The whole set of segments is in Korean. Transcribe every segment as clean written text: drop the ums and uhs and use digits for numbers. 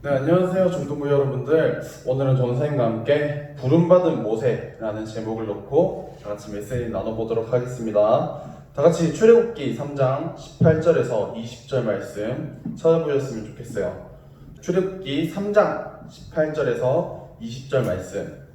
네, 안녕하세요 중등부 여러분들. 오늘은 전사님과 함께 부름받은 모세라는 제목을 놓고 다같이 메시지 나눠보도록 하겠습니다. 다같이 출애굽기 3장 18절에서 20절 말씀 찾아보셨으면 좋겠어요. 출애굽기 3장 18절에서 20절 말씀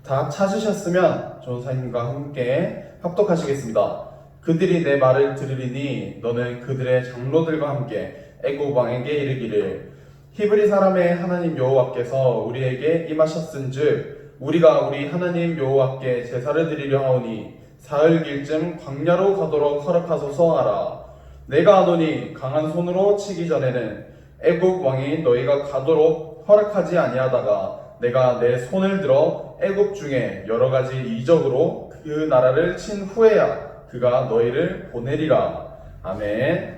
다 찾으셨으면 전사님과 함께 합독하시겠습니다. 그들이 내 말을 들으리니 너는 그들의 장로들과 함께 애굽 왕에게 이르기를 히브리 사람의 하나님 여호와께서 우리에게 임하셨은즉 우리가 우리 하나님 여호와께 제사를 드리려 하오니 사흘길쯤 광야로 가도록 허락하소서 하라. 내가 아노니 강한 손으로 치기 전에는 애굽 왕이 너희가 가도록 허락하지 아니하다가 내가 내 손을 들어 애굽 중에 여러 가지 이적으로 그 나라를 친 후에야 그가 너희를 보내리라. 아멘.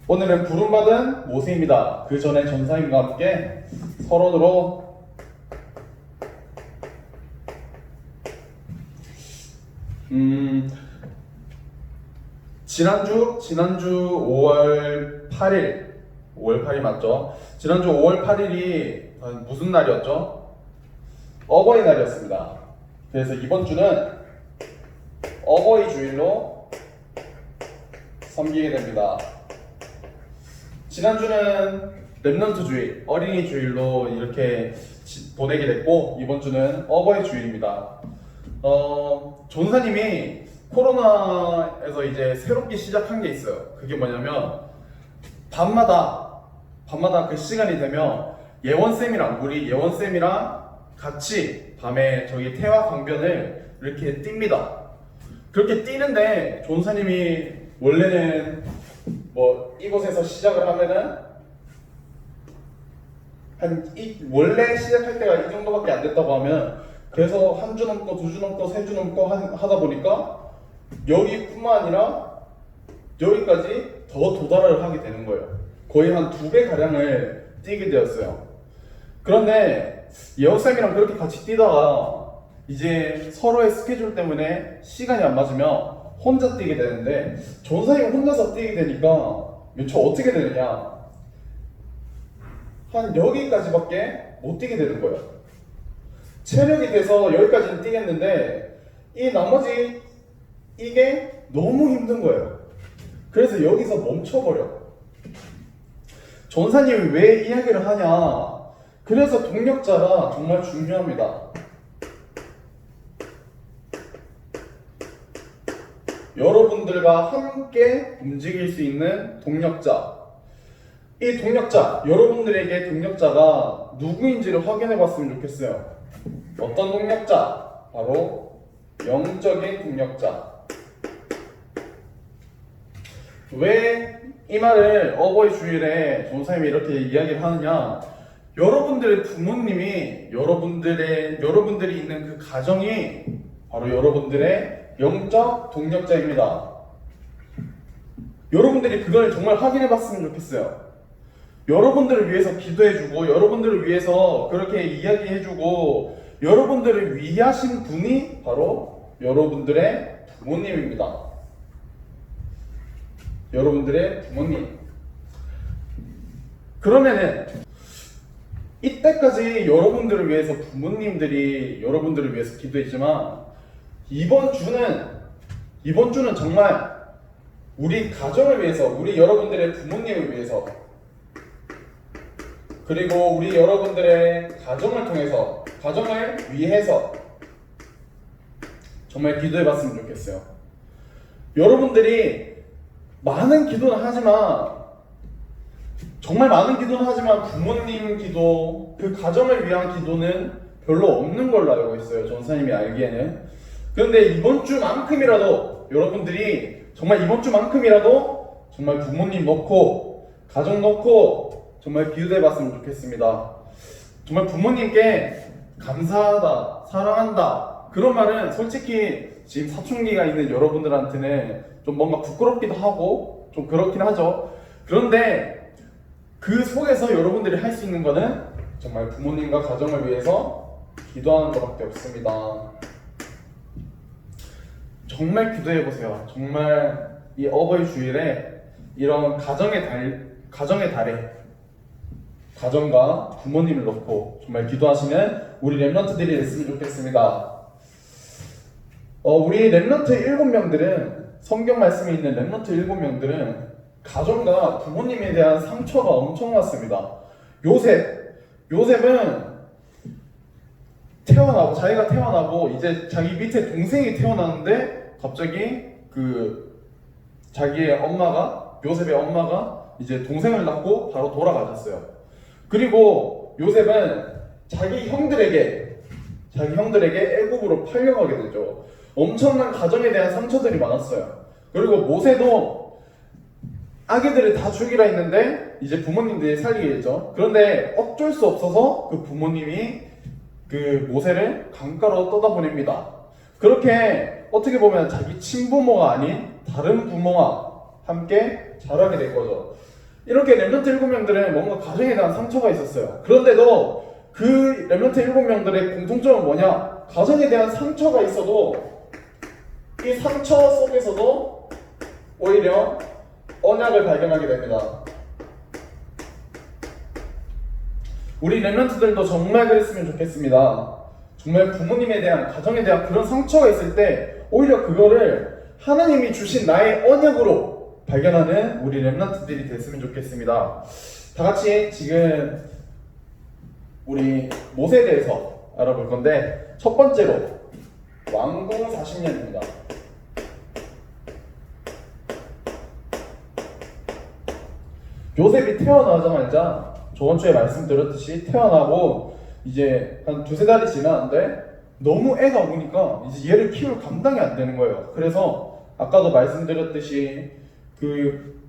오늘은 부름받은 모세입니다. 그 전에 전사님과 함께 서론으로 지난주 5월 8일 맞죠? 지난주 5월 8일이 무슨 날이었죠? 어버이날이었습니다. 그래서 이번 주는 어버이 주일로 섬기게 됩니다. 지난주는 렘넌트 주일, 어린이 주일로 이렇게 보내게 됐고 이번 주는 어버이 주일입니다. 전사님이 코로나에서 이제 새롭게 시작한 게 있어요. 그게 뭐냐면 밤마다 그 시간이 되면 우리 예원쌤이랑 같이 밤에 저기 태화 강변을 이렇게 뜁니다. 그렇게 뛰는데 전사님이 원래는 이곳에서 시작을 하면은 원래 시작할 때가 이 정도밖에 안 됐다고 하면 그래서 한 주 넘고 두 주 넘고 세 주 넘고 하다 보니까 여기뿐만 아니라 여기까지 더 도달을 하게 되는 거예요. 거의 한 2배 가량을 뛰게 되었어요. 그런데 예원쌤이랑 그렇게 같이 뛰다가 이제 서로의 스케줄 때문에 시간이 안 맞으면 혼자 뛰게 되는데 전사님이 혼자서 뛰게 되니까 저 어떻게 되느냐, 한 여기까지밖에 못 뛰게 되는 거예요. 체력이 돼서 여기까지는 뛰겠는데 이 나머지 이게 너무 힘든 거예요. 그래서 여기서 멈춰버려. 전사님이 왜 이야기를 하냐, 그래서 동력자가 정말 중요합니다. 여러분들과 함께 움직일 수 있는 동력자. 이 동력자, 여러분들에게 동력자가 누구인지를 확인해 봤으면 좋겠어요. 어떤 동력자? 바로 영적인 동력자. 왜 이 말을 어버이 주일에 전사님이 이렇게 이야기를 하느냐, 여러분들의 부모님이 여러분들이 있는 그 가정이 바로 여러분들의 영적 동력자입니다. 여러분들이 그걸 정말 확인해 봤으면 좋겠어요. 여러분들을 위해서 기도해주고 여러분들을 위해서 그렇게 이야기해주고 여러분들을 위하신 분이 바로 여러분들의 부모님입니다. 여러분들의 부모님. 그러면은 이때까지 여러분들을 위해서 부모님들이 여러분들을 위해서 기도했지만 이번 주는 정말 우리 가정을 위해서, 우리 여러분들의 부모님을 위해서, 그리고 우리 여러분들의 가정을 위해서 정말 기도해 봤으면 좋겠어요. 여러분들이 정말 많은 기도는 하지만 부모님 기도, 그 가정을 위한 기도는 별로 없는 걸로 알고 있어요. 전사님이 알기에는. 그런데 이번 주만큼이라도 여러분들이 정말 정말 부모님 놓고 가정 놓고 정말 기도해 봤으면 좋겠습니다. 정말 부모님께 감사하다, 사랑한다, 그런 말은 솔직히 지금 사춘기가 있는 여러분들한테는 좀 뭔가 부끄럽기도 하고 좀 그렇긴 하죠. 그런데 그 속에서 여러분들이 할 수 있는 거는 정말 부모님과 가정을 위해서 기도하는 것밖에 없습니다. 정말 기도해보세요. 정말 이 어버이 주일에 이런 가정의 달에 가정과 부모님을 놓고 정말 기도하시는 우리 렘넌트들이 됐으면 좋겠습니다. 우리 렘넌트 7명들은 성경 말씀에 있는 렘넌트 7명들은 가정과 부모님에 대한 상처가 엄청났습니다. 요셉은 자기가 태어나고 이제 자기 밑에 동생이 태어났는데 갑자기 자기의 엄마가 요셉의 엄마가 이제 동생을 낳고 바로 돌아가셨어요. 그리고 요셉은 자기 형들에게 애굽으로 팔려가게 되죠. 엄청난 가정에 대한 상처들이 많았어요. 그리고 모세도 아기들을 다 죽이라 했는데 이제 부모님들이 살리게 됐죠. 그런데 어쩔 수 없어서 그 부모님이 그 모세를 강가로 떠다보냅니다. 그렇게 어떻게 보면 자기 친부모가 아닌 다른 부모와 함께 자라게 된 거죠. 이렇게 렘넌트 7명들은 뭔가 가정에 대한 상처가 있었어요. 그런데도 그 렘넌트 7명들의 공통점은 뭐냐? 가정에 대한 상처가 있어도 이 상처 속에서도 오히려 언약을 발견하게 됩니다. 우리 렘넌트들도 정말 그랬으면 좋겠습니다. 정말 부모님에 대한, 가정에 대한 그런 상처가 있을 때 오히려 그거를 하나님이 주신 나의 언약으로 발견하는 우리 렘넌트들이 됐으면 좋겠습니다. 다 같이 지금 우리 모세에 대해서 알아볼 건데, 첫 번째로 왕궁 40년입니다. 요셉이 태어나자마자 저번 주에 말씀드렸듯이 태어나고 이제 한 2-3달이 지났는데 너무 애가 오니까 이제 얘를 키울 감당이 안 되는 거예요. 그래서 아까도 말씀드렸듯이 그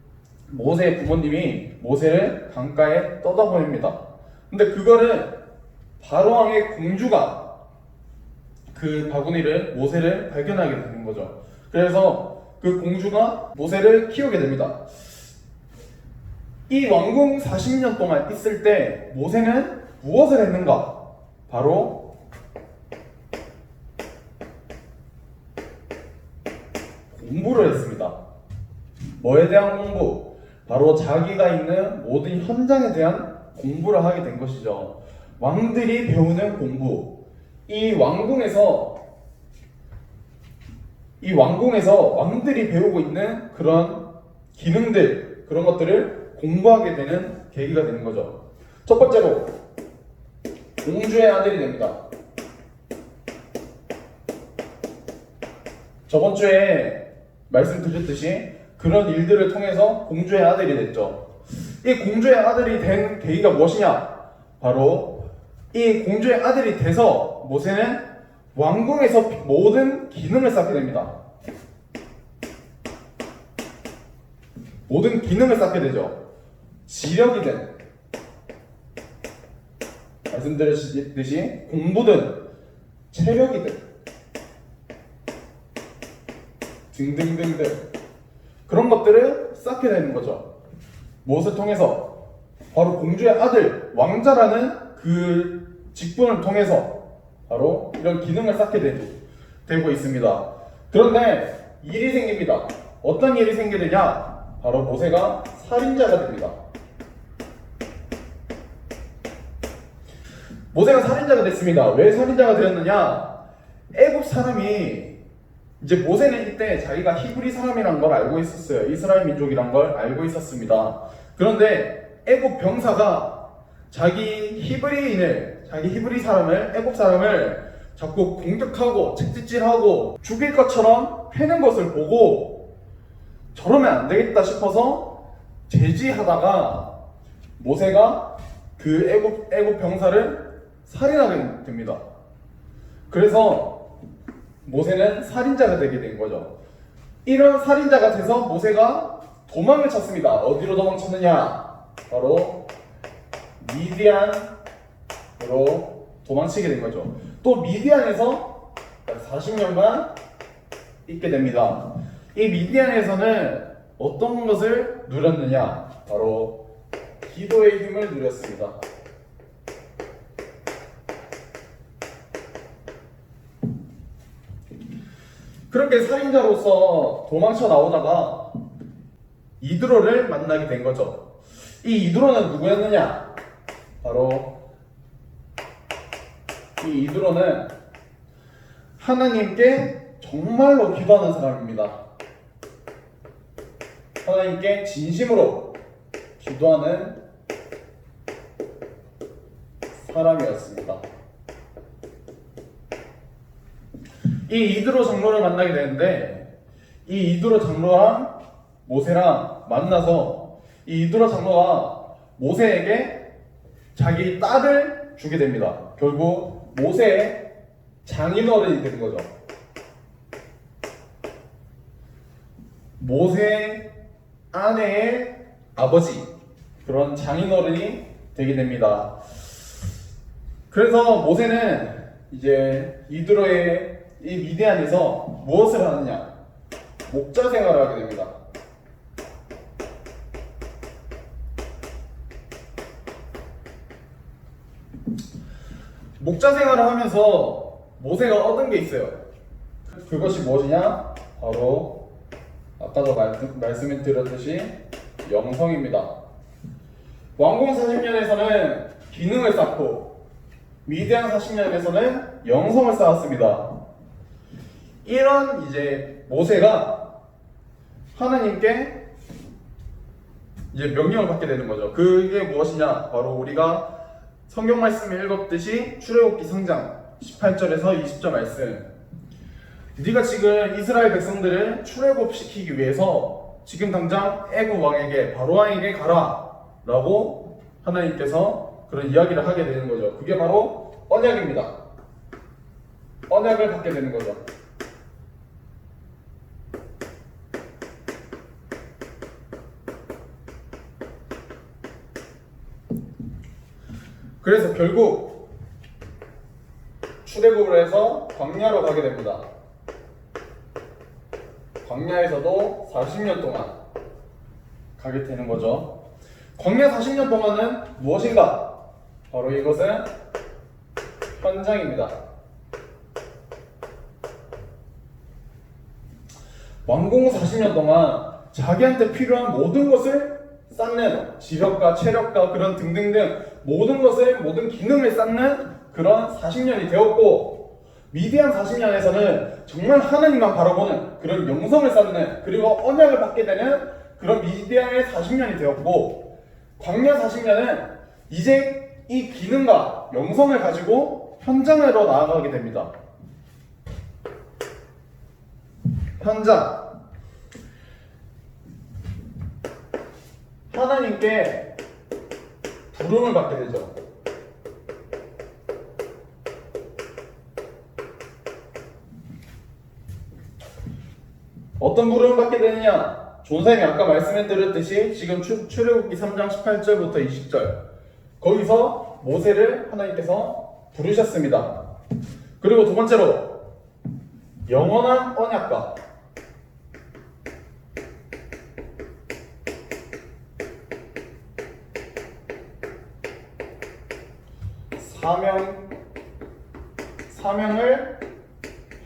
모세의 부모님이 모세를 강가에 떠다 보냅니다. 근데 그거를 바로왕의 공주가 그 바구니를 모세를 발견하게 되는 거죠. 그래서 그 공주가 모세를 키우게 됩니다. 이 왕궁 40년 동안 있을 때 모세는 무엇을 했는가? 바로 공부를 했습니다. 뭐에 대한 공부? 바로 자기가 있는 모든 현장에 대한 공부를 하게 된 것이죠. 왕들이 배우는 공부. 이 왕궁에서 왕들이 배우고 있는 그런 기능들, 그런 것들을 공부하게 되는 계기가 되는 거죠. 첫 번째로 공주의 아들이 됩니다. 저번 주에 말씀드렸듯이 그런 일들을 통해서 공주의 아들이 됐죠. 이 공주의 아들이 된 계기가 무엇이냐? 바로 이 공주의 아들이 돼서 모세는 왕궁에서 모든 기능을 쌓게 됩니다. 모든 기능을 쌓게 되죠. 지력이든 말씀드렸듯이 공부든 체력이든 등등등등 그런 것들을 쌓게 되는 거죠. 무엇을 통해서? 바로 공주의 아들, 왕자라는 그 직분을 통해서 바로 이런 기능을 쌓게 되고 있습니다. 그런데 일이 생깁니다. 어떤 일이 생기느냐? 바로 모세가 살인자가 됩니다. 모세가 살인자가 됐습니다. 왜 살인자가 되었느냐? 애굽 사람이 이제 모세는 이때 자기가 히브리 사람이란 걸 알고 있었어요. 이스라엘 민족이란 걸 알고 있었습니다. 그런데 애굽 병사가 자기 히브리 사람을, 애굽 사람을 자꾸 공격하고 채찍질하고 죽일 것처럼 패는 것을 보고 저러면 안 되겠다 싶어서 제지하다가 모세가 그 애굽 병사를 살인하게 됩니다. 그래서 모세는 살인자가 되게 된 거죠. 이런 살인자가 돼서 모세가 도망을 쳤습니다. 어디로 도망쳤느냐? 바로 미디안으로 도망치게 된 거죠. 또 미디안에서 40년간 있게 됩니다. 이 미디안에서는 어떤 것을 누렸느냐? 바로 기도의 힘을 누렸습니다. 그렇게 살인자로서 도망쳐 나오다가 이드로를 만나게 된 거죠. 이 이드로는 누구였느냐? 바로 이 이드로는 하나님께 정말로 기도하는 사람입니다. 하나님께 진심으로 기도하는 사람이었습니다. 이 이드로 장로를 만나게 되는데, 이 이드로 장로랑 모세랑 만나서 이 이드로 장로가 모세에게 자기 딸을 주게 됩니다. 결국 모세의 장인어른이 되는 거죠. 모세 아내의 아버지, 그런 장인어른이 되게 됩니다. 그래서 모세는 이제 이드로의 이 미디안에서 무엇을 하느냐? 목자 생활을 하게 됩니다. 목자 생활을 하면서 모세가 얻은 게 있어요. 그것이 무엇이냐? 바로 아까도 말씀을 드렸듯이 영성입니다. 왕궁 40년에서는 기능을 쌓고 미디안 40년에서는 영성을 쌓았습니다. 이런 이제 모세가 하나님께 이제 명령을 받게 되는 거죠. 그게 무엇이냐? 바로 우리가 성경 말씀을 읽었듯이 출애굽기 3장 18절에서 20절 말씀. 네가 지금 이스라엘 백성들을 출애굽시키기 위해서 지금 당장 애굽 왕에게 바로 왕에게 가라 라고 하나님께서 그런 이야기를 하게 되는 거죠. 그게 바로 언약입니다. 언약을 받게 되는 거죠. 그래서 결국 출애굽을 해서 광야로 가게 됩니다. 광야에서도 40년 동안 가게 되는 거죠. 광야 40년 동안은 무엇인가? 바로 이것은 현장입니다. 왕궁 40년 동안 자기한테 필요한 모든 것을 쌓는, 지력과 체력과 그런 등등등 모든 것을, 모든 기능을 쌓는 그런 40년이 되었고, 미디안 40년에서는 정말 하나님만 바라보는 그런 영성을 쌓는, 그리고 언약을 받게 되는 그런 미디안의 40년이 되었고, 광야 40년은 이제 이 기능과 영성을 가지고 현장으로 나아가게 됩니다. 현장. 하나님께 부름을 받게 되죠. 어떤 부름을 받게 되느냐? 존쌤이 아까 말씀해드렸듯이 지금 출애굽기 3장 18절부터 20절 거기서 모세를 하나님께서 부르셨습니다. 그리고 두 번째로 영원한 언약과 사명을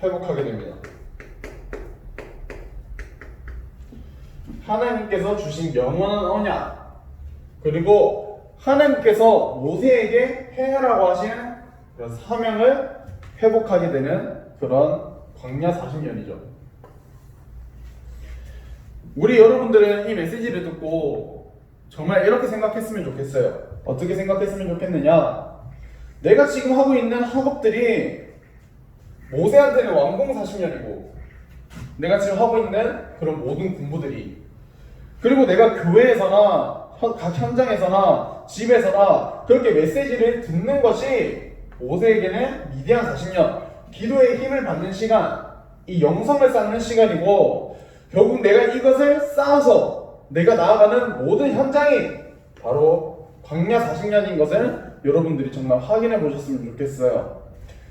회복하게 됩니다. 하나님께서 주신 영원한 언약, 그리고 하나님께서 모세에게 행하라고 하신 그런 사명을 회복하게 되는 그런 광야 40년이죠. 우리 여러분들은 이 메시지를 듣고 정말 이렇게 생각했으면 좋겠어요. 어떻게 생각했으면 좋겠느냐? 내가 지금 하고 있는 학업들이 모세한테는 왕궁 40년이고, 내가 지금 하고 있는 그런 모든 공부들이, 그리고 내가 교회에서나 각 현장에서나 집에서나 그렇게 메시지를 듣는 것이 모세에게는 미디안 40년, 기도의 힘을 받는 시간, 이 영성을 쌓는 시간이고, 결국 내가 이것을 쌓아서 내가 나아가는 모든 현장이 바로 광야 40년인 것을 여러분들이 정말 확인해 보셨으면 좋겠어요.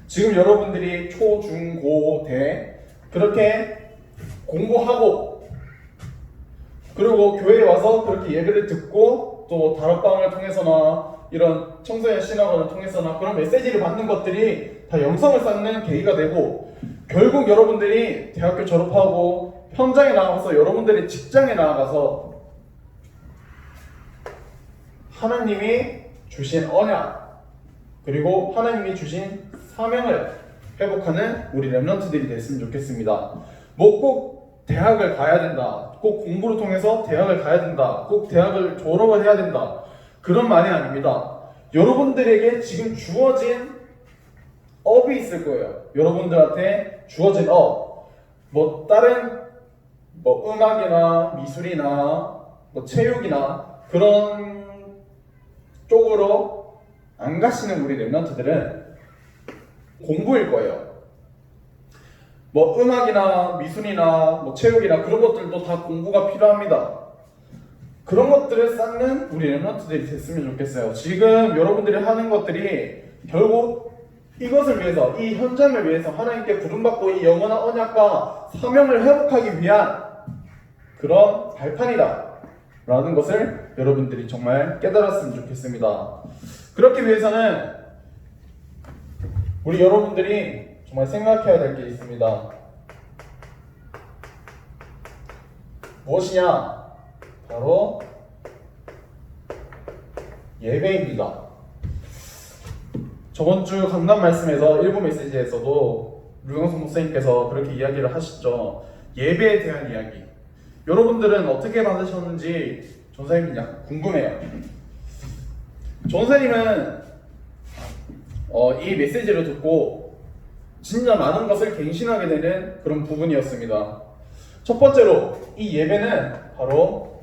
지금 여러분들이 초, 중, 고, 대 그렇게 공부하고, 그리고 교회에 와서 그렇게 예배를 듣고, 또 다락방을 통해서나 이런 청소년 신학원을 통해서나 그런 메시지를 받는 것들이 다 영성을 쌓는 계기가 되고, 결국 여러분들이 대학교 졸업하고 현장에 나가서 여러분들의 직장에 나가서 하나님이 주신 언약, 그리고 하나님이 주신 사명을 회복하는 우리 렘넌트들이 됐으면 좋겠습니다. 뭐 꼭 대학을 가야 된다, 꼭 공부를 통해서 대학을 가야 된다, 꼭 대학을 졸업을 해야 된다, 그런 말이 아닙니다. 여러분들에게 지금 주어진 업이 있을 거예요. 여러분들한테 주어진 업, 뭐 다른 뭐 음악이나 미술이나 뭐 체육이나 그런 쪽으로 안 가시는 우리 렘넌트들은 공부일 거예요. 뭐 음악이나 미술이나 뭐 체육이나 그런 것들도 다 공부가 필요합니다. 그런 것들을 쌓는 우리 렘넌트들이 됐으면 좋겠어요. 지금 여러분들이 하는 것들이 결국 이것을 위해서, 이 현장을 위해서 하나님께 부름받고 이 영원한 언약과 사명을 회복하기 위한 그런 발판이다 라는 것을 여러분들이 정말 깨달았으면 좋겠습니다. 그렇기 위해서는 우리 여러분들이 정말 생각해야 될 게 있습니다. 무엇이냐? 바로 예배입니다. 저번 주 강단 말씀에서 일부 메시지에서도 류광성 목사님께서 그렇게 이야기를 하시죠. 예배에 대한 이야기. 여러분들은 어떻게 받으셨는지 전사님이 약간 궁금해요. 전사님은 이 메시지를 듣고 진짜 많은 것을 갱신하게 되는 그런 부분이었습니다. 첫 번째로 이 예배는 바로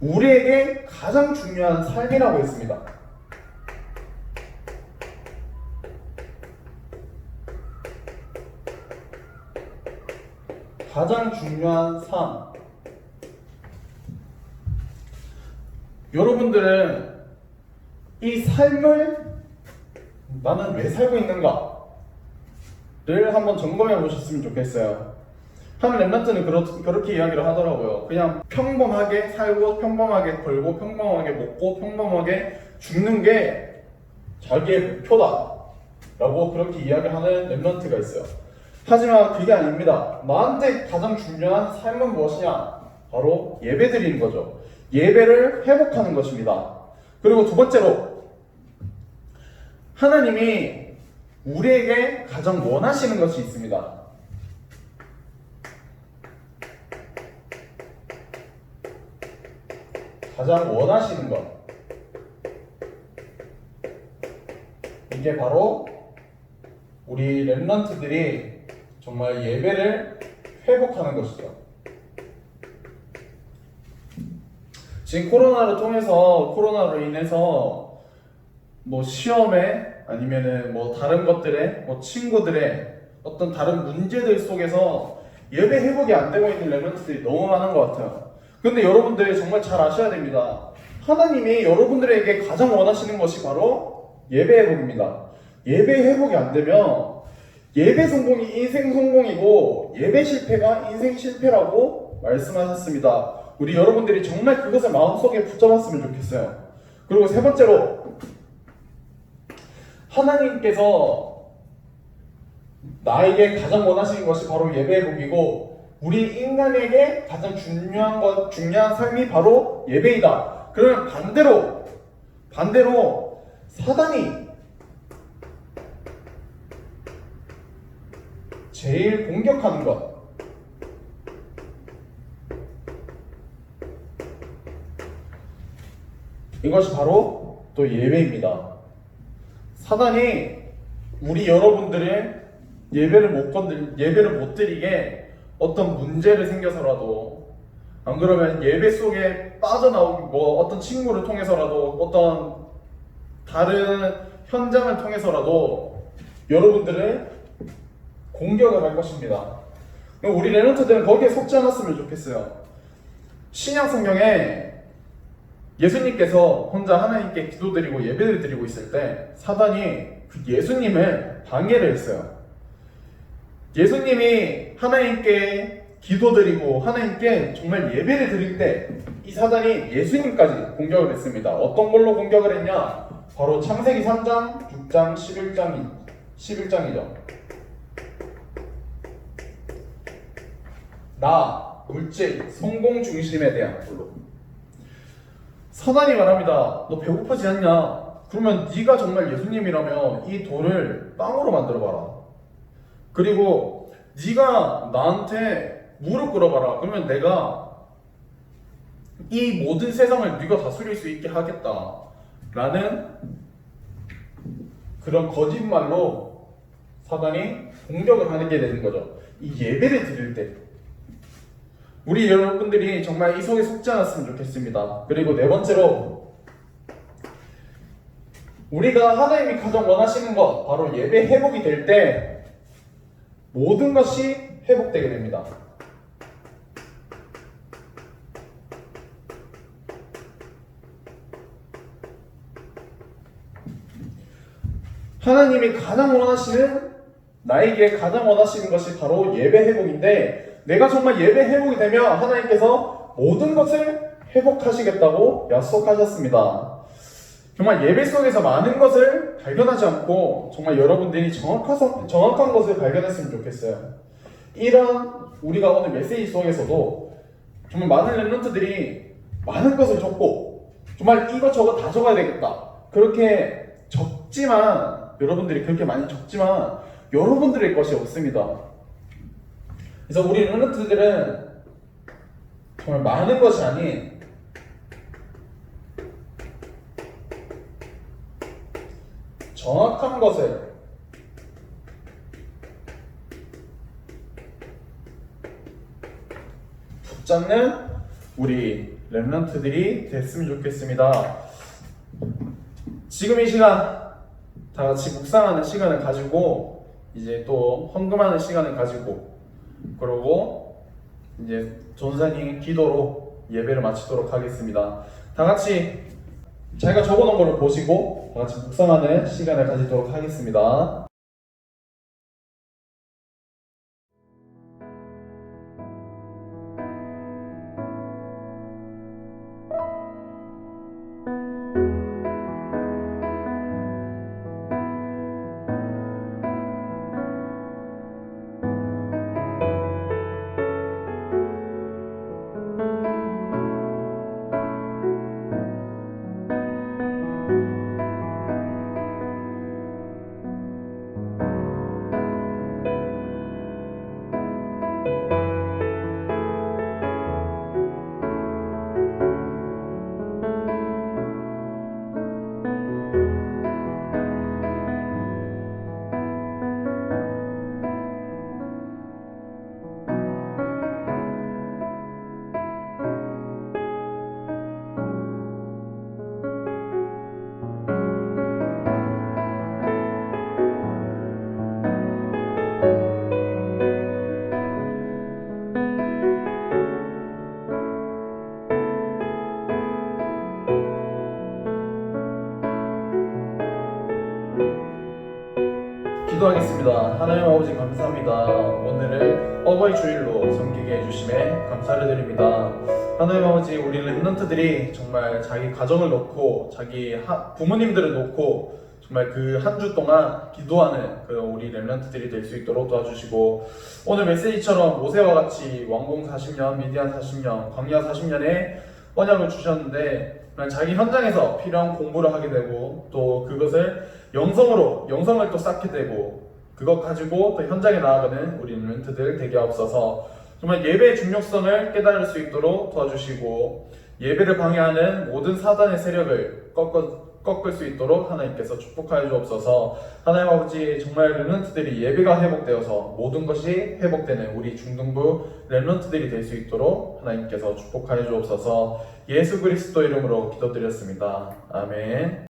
우리에게 가장 중요한 삶이라고 했습니다. 가장 중요한 삶. 여러분들은 이 삶을 나는 왜 살고 있는가를 한번 점검해 보셨으면 좋겠어요. 한 렘넌트는 그렇게 이야기를 하더라고요. 그냥 평범하게 살고 평범하게 벌고 평범하게 먹고 평범하게 죽는 게 자기의 목표다 라고 그렇게 이야기하는 렘넌트가 있어요. 하지만 그게 아닙니다. 나한테 가장 중요한 삶은 무엇이냐? 바로 예배 드리는 거죠. 예배를 회복하는 것입니다. 그리고 두 번째로 하나님이 우리에게 가장 원하시는 것이 있습니다. 가장 원하시는 것. 이게 바로 우리 렘넌트들이 정말 예배를 회복하는 것이죠. 지금 코로나로 인해서 뭐 시험에 아니면은 뭐 다른 것들에 뭐 친구들의 어떤 다른 문제들 속에서 예배 회복이 안 되고 있는 렘넌트들이 너무 많은 것 같아요. 근데 여러분들 정말 잘 아셔야 됩니다. 하나님이 여러분들에게 가장 원하시는 것이 바로 예배 회복입니다. 예배 회복이 안 되면 예배 성공이 인생 성공이고 예배 실패가 인생 실패라고 말씀하셨습니다. 우리 여러분들이 정말 그것을 마음속에 붙잡았으면 좋겠어요. 그리고 세 번째로 하나님께서 나에게 가장 원하시는 것이 바로 예배 회복이고 우리 인간에게 가장 중요한 삶이 바로 예배이다. 그러면 반대로 사단이 제일 공격하는 것, 이것이 바로 또 예배입니다. 사단이 우리 여러분들의 예배를 못 드리게 어떤 문제를 생겨서라도, 안 그러면 예배 속에 빠져나오기, 뭐 어떤 친구를 통해서라도, 어떤 다른 현장을 통해서라도 여러분들을 공격을 할 것입니다. 우리 렘넌트들은 거기에 속지 않았으면 좋겠어요. 신약 성경에 예수님께서 혼자 하나님께 기도드리고 예배를 드리고 있을 때 사단이 예수님을 방해를 했어요. 예수님이 하나님께 기도드리고 하나님께 정말 예배를 드릴 때 이 사단이 예수님까지 공격을 했습니다. 어떤 걸로 공격을 했냐? 바로 창세기 3장, 6장, 11장이죠. 나, 물질, 성공 중심에 대한 걸로. 사단이 말합니다. 너 배고프지 않냐? 그러면 네가 정말 예수님이라면 이 돌을 빵으로 만들어봐라. 그리고 네가 나한테 무릎 꿇어봐라. 그러면 내가 이 모든 세상을 네가 다스릴 수 있게 하겠다. 라는 그런 거짓말로 사단이 공격을 하는 게 되는 거죠. 이 예배를 드릴 때 우리 여러분들이 정말 이 속에 속지 않았으면 좋겠습니다. 그리고 네 번째로 우리가 하나님이 가장 원하시는 것 바로 예배 회복이 될 때 모든 것이 회복되게 됩니다. 하나님이 가장 원하시는 나에게 가장 원하시는 것이 바로 예배 회복인데 내가 정말 예배 회복이 되면 하나님께서 모든 것을 회복하시겠다고 약속하셨습니다. 정말 예배 속에서 많은 것을 발견하지 않고 정말 여러분들이 정확한 것을 발견했으면 좋겠어요. 이런 우리가 오늘 메시지 속에서도 정말 많은 렘넌트들이 많은 것을 적고 정말 이것저것 다 적어야 되겠다. 그렇게 적지만 여러분들이 그렇게 많이 적지만 여러분들의 것이 없습니다. 그래서 우리 렘넌트들은 정말 많은 것이 아닌 정확한 것을 붙잡는 우리 렘넌트들이 됐으면 좋겠습니다. 지금 이 시간 다 같이 묵상하는 시간을 가지고 이제 또 헌금하는 시간을 가지고 그러고 이제 전사님 기도로 예배를 마치도록 하겠습니다. 다 같이 자기가 적어놓은 것을 보시고 다 같이 묵상하는 시간을 가지도록 하겠습니다. 기도하겠습니다. 하나님 아버지 감사합니다. 오늘을 어버이 주일로 섬기게 해주심에 감사를 드립니다. 하나님 아버지 우리 렘넌트들이 정말 자기 가정을 놓고 자기 부모님들을 놓고 정말 그 한 주 동안 기도하는 그 우리 렘넌트들이 될 수 있도록 도와주시고 오늘 메시지처럼 모세와 같이 왕궁 40년, 미디안 40년, 광야 40년의 언약을 주셨는데 자기 현장에서 필요한 공부를 하게 되고 또 그것을 영성을 또 쌓게 되고 그것 가지고 또 현장에 나아가는 우리 렘넌트들 되게 하옵소서. 정말 예배의 중요성을 깨달을 수 있도록 도와주시고 예배를 방해하는 모든 사단의 세력을 꺾을 수 있도록 하나님께서 축복하여 주옵소서. 하나님 아버지 정말 렘넌트들이 예배가 회복되어서 모든 것이 회복되는 우리 중등부 렘넌트들이 될 수 있도록 하나님께서 축복하여 주옵소서. 예수 그리스도 이름으로 기도드렸습니다. 아멘.